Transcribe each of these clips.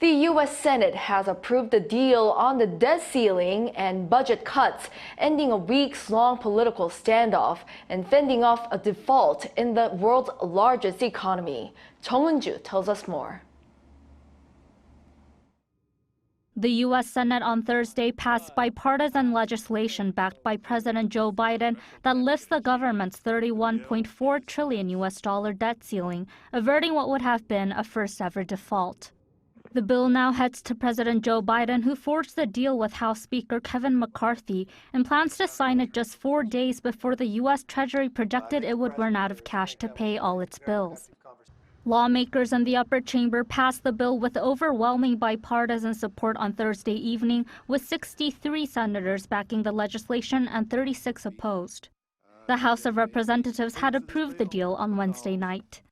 The U.S. Senate has approved a deal on the debt ceiling and budget cuts, ending a weeks-long political standoff and fending off a default in the world's largest economy. Jeong Eun-joo tells us more. The U.S. Senate on Thursday passed bipartisan legislation backed by President Joe Biden that lifts the government's $31.4 trillion debt ceiling, averting what would have been a first-ever default. The bill now heads to President Joe Biden, who forged the deal with House Speaker Kevin McCarthy and plans to sign it just 4 days before the U.S. Treasury projected it would run out of cash to pay all its bills. Lawmakers in the upper chamber passed the bill with overwhelming bipartisan support on Thursday evening, with 63 senators backing the legislation and 36 opposed. The House of Representatives had approved the deal on Wednesday night.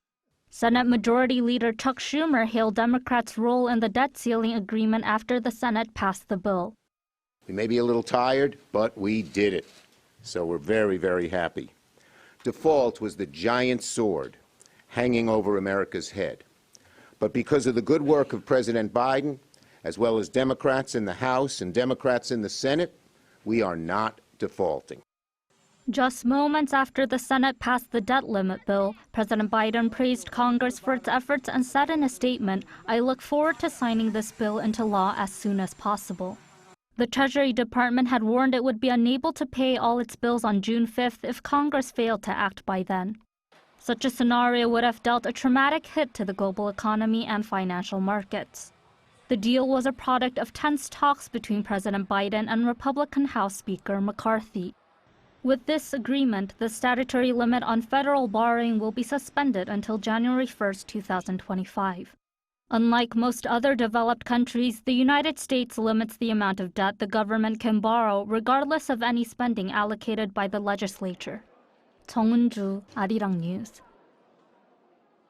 Senate Majority Leader Chuck Schumer hailed Democrats' role in the debt ceiling agreement after the Senate passed the bill. We may be a little tired, but we did it. So we're very, very happy. Default was the giant sword hanging over America's head. But because of the good work of President Biden, as well as Democrats in the House and Democrats in the Senate, we are not defaulting. Just moments after the Senate passed the debt limit bill, President Biden praised Congress for its efforts and said in a statement, "I look forward to signing this bill into law as soon as possible." The Treasury Department had warned it would be unable to pay all its bills on June 5th if Congress failed to act by then. Such a scenario would have dealt a traumatic hit to the global economy and financial markets. The deal was a product of tense talks between President Biden and Republican House Speaker McCarthy. With this agreement, the statutory limit on federal borrowing will be suspended until January 1, 2025. Unlike most other developed countries, the United States limits the amount of debt the government can borrow regardless of any spending allocated by the legislature. Jeong Eun-joo, 아리랑뉴스.